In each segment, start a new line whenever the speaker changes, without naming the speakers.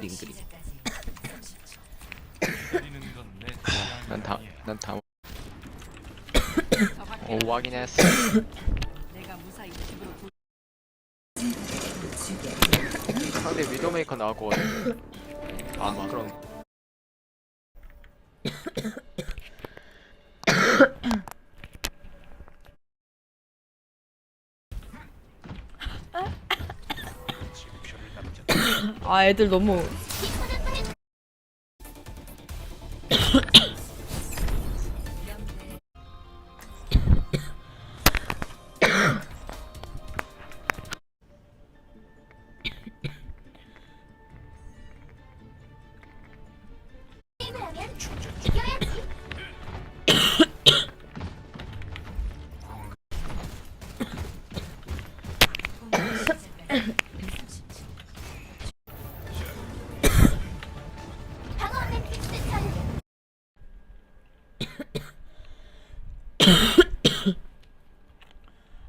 그림.
난 다. 오, 확인했어. 상대 위도메이커 나왔거든. 아마 그럼.
아 애들 너무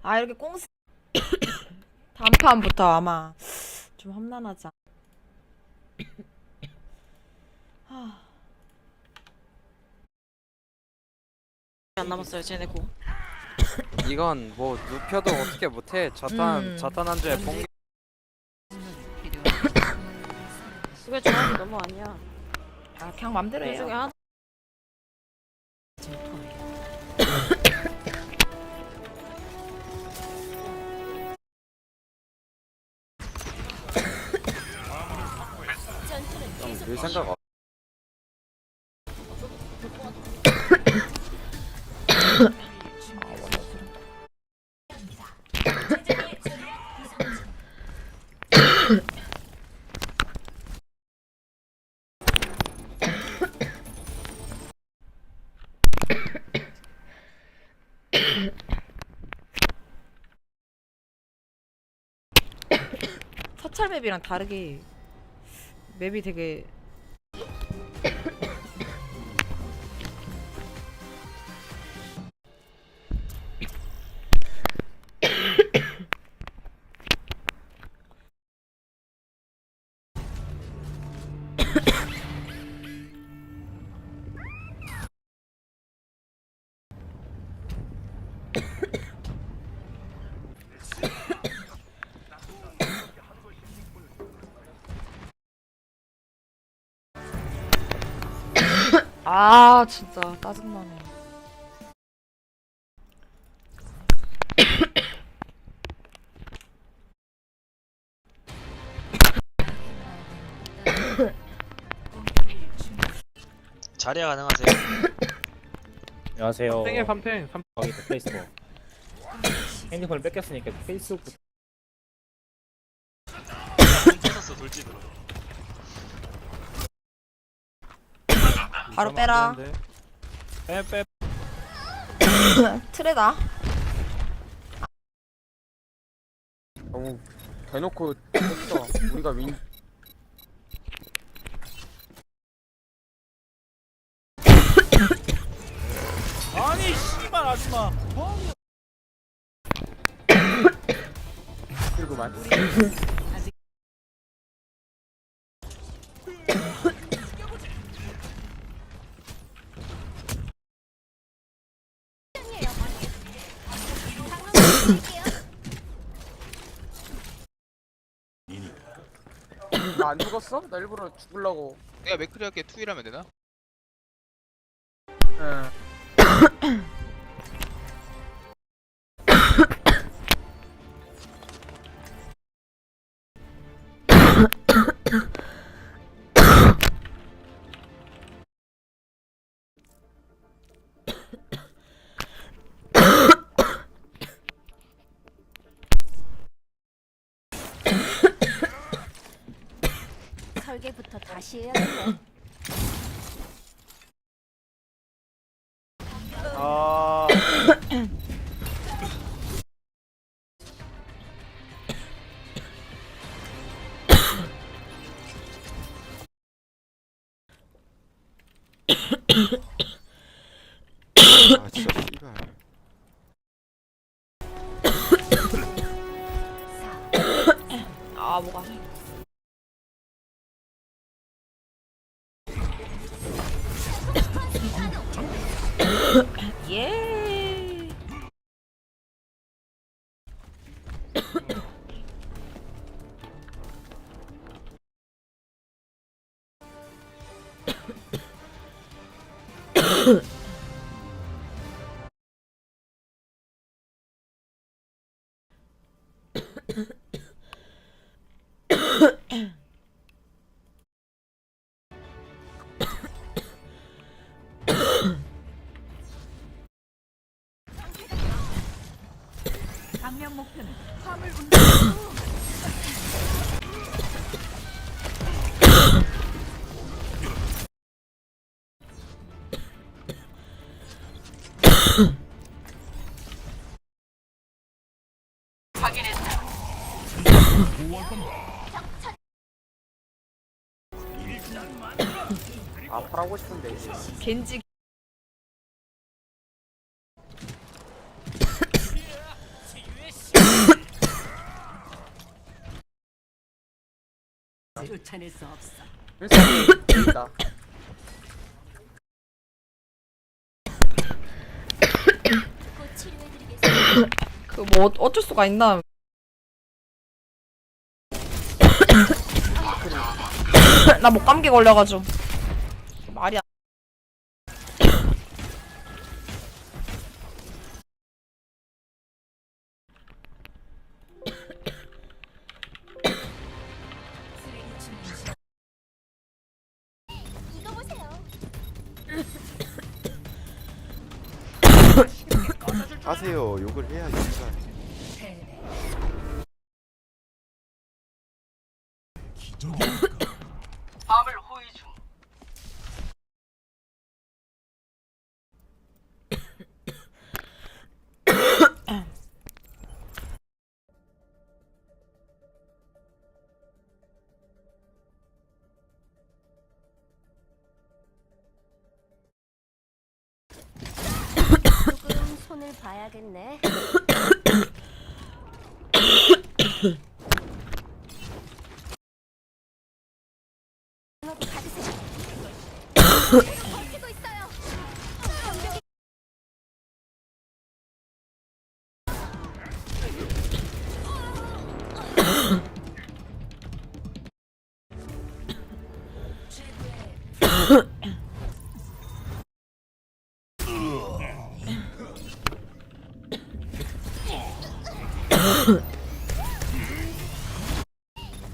아 이렇게 꽁스 단판부터 아마 좀 험난하지 안 남았어요 쟤네 고
이건 뭐 눕혀도 어떻게 못해. 자탄 한 주에 뽕.
그게 정확히 너무 아니야.
아 그냥 맘대로
그 중에
해요
하나
늘 생각 없.
서찰 맵이랑 다르게 맵이 되게 아 진짜 짜증나네
자리야 가능하세요?
안녕하세요.
땡에 3탱.
거기 페이스북. 핸드폰을 뺏겼으니까 페이스북.
뺏었어 돌진으로.
바로 빼라
빼.
트레다
너무 대놓고 했어. 우리가 윈.
아니 씨발 아줌마.
그리고만. 나 안 죽었어? 나 일부러 죽으려고.
내가 맥크리 할게 투일하면 되나?
응.
설계부터 다시 해야겠네.
아.
아 진짜 씨발.
아 뭐가
방면 목표는 화물
아파하고 싶은데 이제.
겐지
쫓아낼 수 없어.
그래서 있다.
곧 치료해드리겠습니다.
그 뭐 어쩔 수가 있나? 나 목 감기 걸려가지고 말이 안.
이거 보세요.
하세요. 욕을 해야 이가.
조금 손을 봐야겠네. 하고 받으세요. 버티고 있어요. 병력이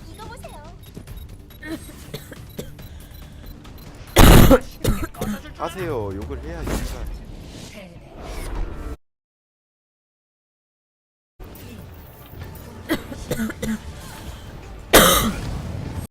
이거 보세요.
하세요. 욕을 해야 이가.